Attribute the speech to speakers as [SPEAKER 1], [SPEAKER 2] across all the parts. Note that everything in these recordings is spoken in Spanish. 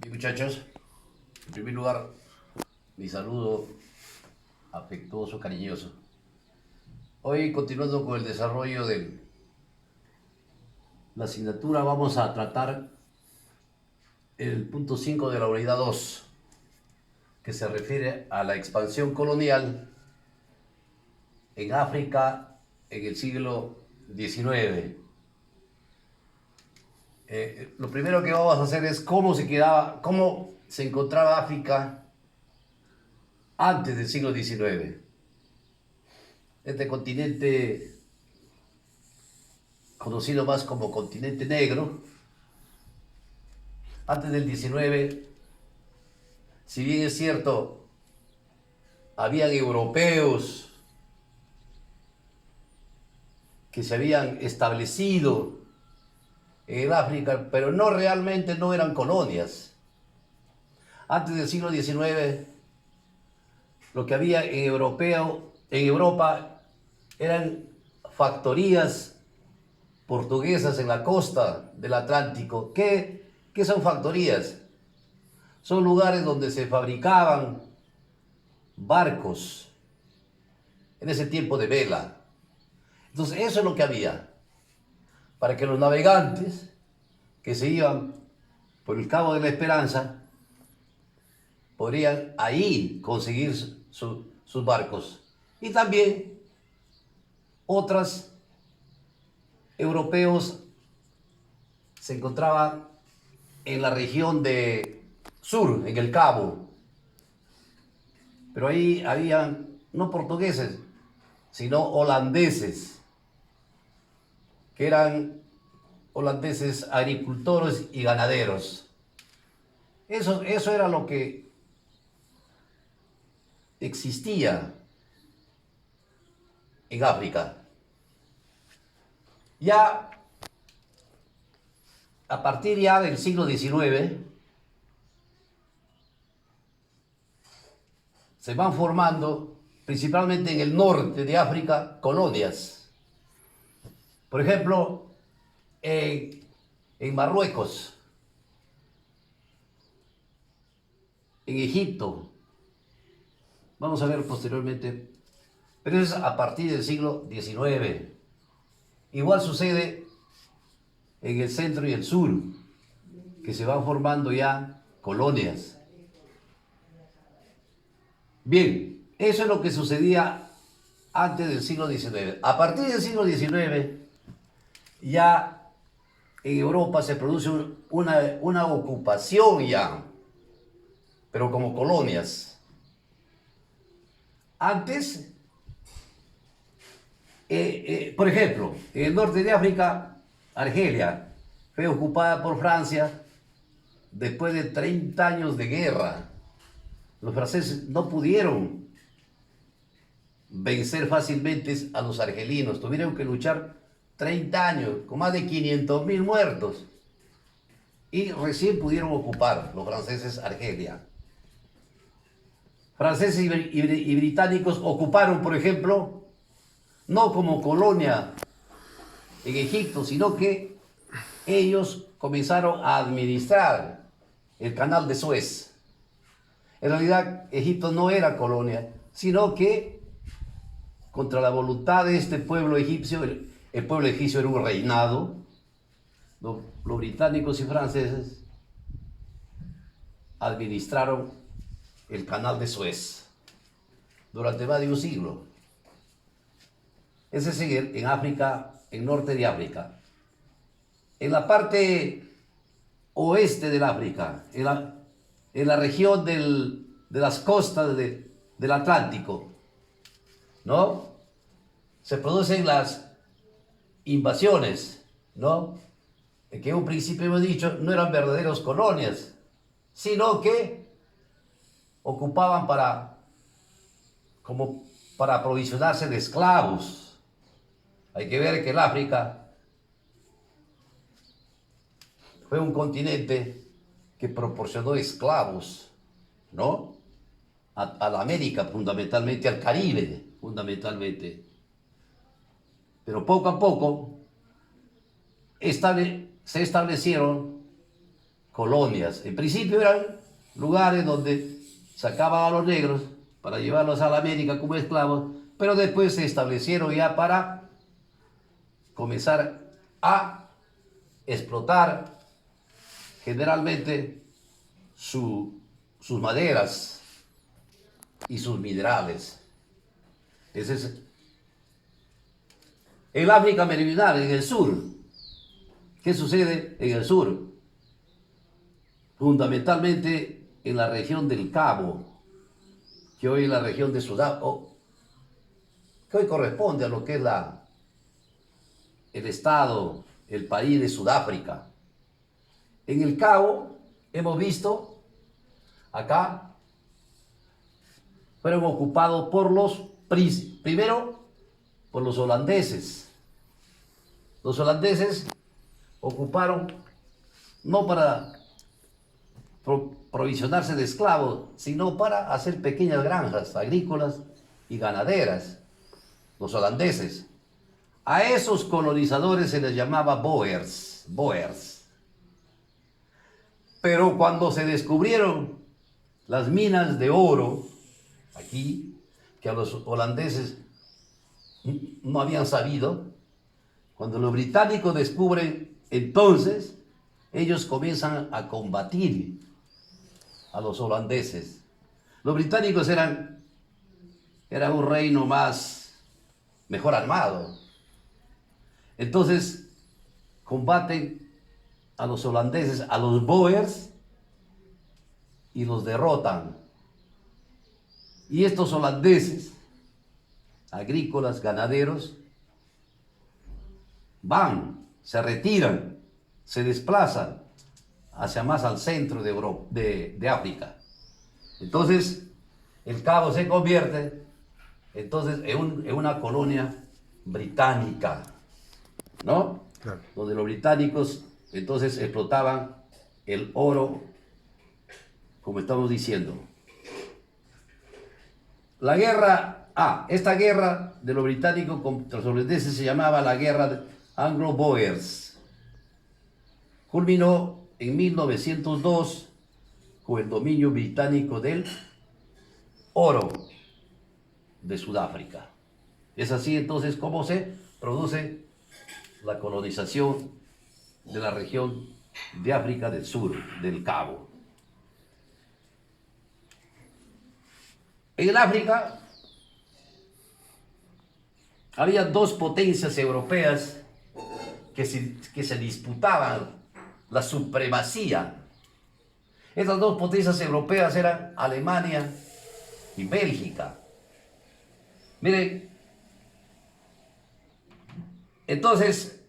[SPEAKER 1] Y muchachos, en primer lugar, mi saludo afectuoso, cariñoso. Hoy, continuando con el desarrollo de la asignatura, vamos a tratar el punto 5 de la unidad 2, que se refiere a la expansión colonial en África en el siglo XIX. Lo primero que vamos a hacer es cómo se encontraba África antes del siglo XIX. Este continente, conocido más como continente negro, antes del 19, si bien es cierto, habían europeos que se habían establecido en África, pero realmente no eran colonias. Antes del siglo XIX, lo que había en Europa eran factorías portuguesas en la costa del Atlántico. ¿Qué son factorías? Son lugares donde se fabricaban barcos, en ese tiempo de vela. Entonces eso es lo que había, para que los navegantes que se iban por el Cabo de la Esperanza podrían ahí conseguir sus barcos. Y también otros europeos se encontraban en la región de sur, en el Cabo, pero ahí habían no portugueses, sino holandeses, que eran holandeses agricultores y ganaderos. Eso era lo que existía en África. Ya a partir ya del siglo XIX se van formando, principalmente en el norte de África, colonias. Por ejemplo, en Marruecos, en Egipto, vamos a ver posteriormente, pero es a partir del siglo XIX. Igual sucede en el centro y el sur, que se van formando ya colonias. Bien, eso es lo que sucedía antes del siglo XIX. A partir del siglo XIX, ya en Europa se produce una ocupación ya, pero como colonias. Antes, por ejemplo, en el norte de África, Argelia fue ocupada por Francia después de 30 años de guerra. Los franceses no pudieron vencer fácilmente a los argelinos, tuvieron que luchar 30 años con más de 500.000 muertos y recién pudieron ocupar los franceses Argelia. Franceses y británicos ocuparon, por ejemplo, no como colonia en Egipto, sino que ellos comenzaron a administrar el canal de Suez. En realidad, Egipto no era colonia, sino que contra la voluntad de este pueblo egipcio, el pueblo egipcio era un reinado, los británicos y franceses administraron el canal de Suez durante más de un siglo. Ese es en África, en norte de África. En la parte oeste del África, en la región de las costas del Atlántico, ¿no? Se producen las invasiones, ¿no? Que en un principio hemos dicho no eran verdaderas colonias, sino que ocupaban como para aprovisionarse de esclavos. Hay que ver que el África fue un continente que proporcionó esclavos, ¿no? A la América fundamentalmente, al Caribe fundamentalmente. Pero poco a poco se establecieron colonias. En principio eran lugares donde sacaban a los negros para llevarlos a la América como esclavos, pero después se establecieron ya para comenzar a explotar generalmente sus maderas y sus minerales. Ese es el África meridional, en el sur. ¿Qué sucede en el sur? Fundamentalmente en la región del Cabo, que hoy es la región de Sudáfrica, que hoy corresponde a lo que es el estado, el país de Sudáfrica. En el Cabo hemos visto, acá, fueron ocupados por los príncipes, primero por los holandeses. Los holandeses ocuparon no para provisionarse de esclavos, sino para hacer pequeñas granjas agrícolas y ganaderas, los holandeses. A esos colonizadores se les llamaba Boers. Pero cuando se descubrieron las minas de oro, aquí, que a los holandeses no habían sabido, cuando los británicos descubren, entonces ellos comienzan a combatir a los holandeses. Los británicos eran un reino mejor armado. Entonces combaten a los holandeses, a los Boers, y los derrotan. Y estos holandeses, agrícolas, ganaderos, se retiran, se desplazan hacia más al centro de Europa, de África. Entonces, el Cabo se convierte entonces en una colonia británica, ¿no?
[SPEAKER 2] Claro.
[SPEAKER 1] Donde los británicos entonces explotaban el oro, como estamos diciendo. Esta guerra de los británicos contra los holandeses se llamaba la guerra de Anglo-Boers. Culminó en 1902 con el dominio británico del oro de Sudáfrica. Es así entonces como se produce la colonización de la región de África del Sur, del Cabo. En el África había dos potencias europeas que se disputaban la supremacía. Estas dos potencias europeas eran Alemania y Bélgica. Miren, entonces,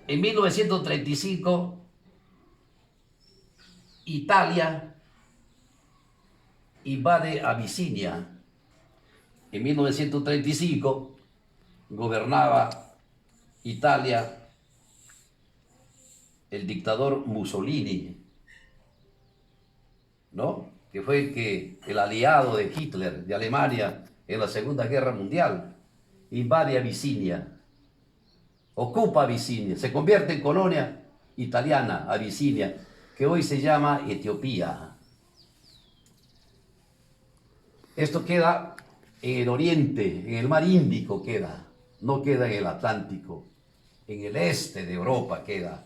[SPEAKER 1] en 1935, Italia invade Abisinia. En 1935 gobernaba Italia el dictador Mussolini, ¿no? Que fue el aliado de Hitler, de Alemania, en la Segunda Guerra Mundial. Invade Abisinia, ocupa Abisinia, se convierte en colonia italiana, Abisinia, que hoy se llama Etiopía. Esto queda en el oriente, en el mar Índico queda, no queda en el Atlántico, en el este de Europa queda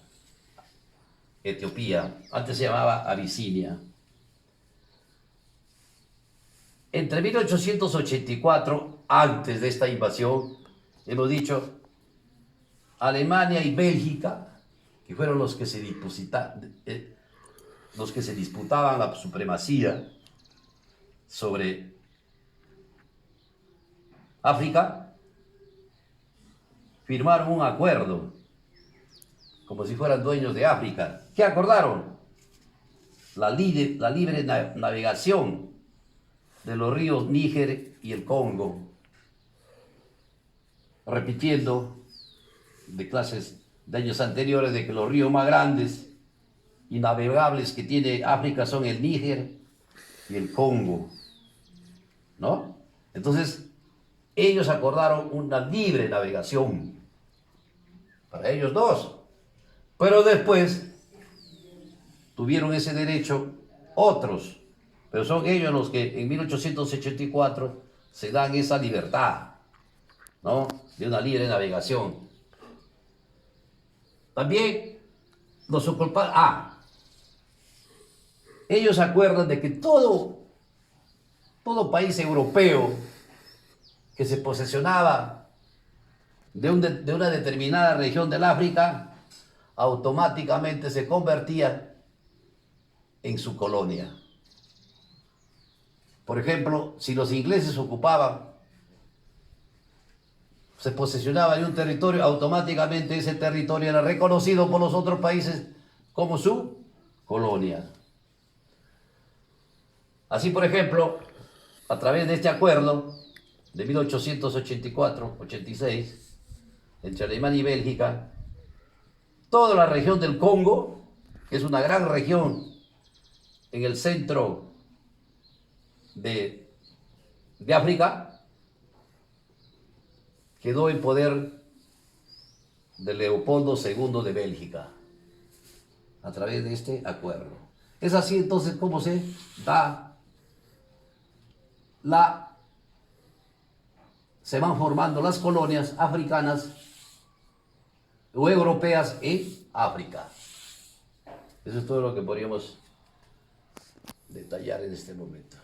[SPEAKER 1] Etiopía, antes se llamaba Abisinia. Entre 1884, antes de esta invasión, hemos dicho, Alemania y Bélgica, que fueron los que se disputaban la supremacía sobre África, firmaron un acuerdo, como si fueran dueños de África. ¿Qué acordaron? La libre navegación de los ríos Níger y el Congo, repitiendo de clases de años anteriores de que los ríos más grandes y navegables que tiene África son el Níger y el Congo, ¿no? Entonces, ellos acordaron una libre navegación para ellos dos, pero después tuvieron ese derecho otros, pero son ellos los que en 1884 se dan esa libertad, ¿no? De una libre navegación. También los ocuparon, ellos acuerdan de que todo país europeo que se posesionaba de una determinada región del África, automáticamente se convertía en su colonia. Por ejemplo, si los ingleses ocupaban, se posesionaba de un territorio, automáticamente ese territorio era reconocido por los otros países como su colonia. Así, por ejemplo, a través de este acuerdo de 1884-86, entre Alemania y Bélgica, toda la región del Congo, que es una gran región en el centro de África, quedó en poder de Leopoldo II de Bélgica, a través de este acuerdo. Es así entonces como se da se van formando las colonias africanas o europeas en África. Eso es todo lo que podríamos detallar en este momento.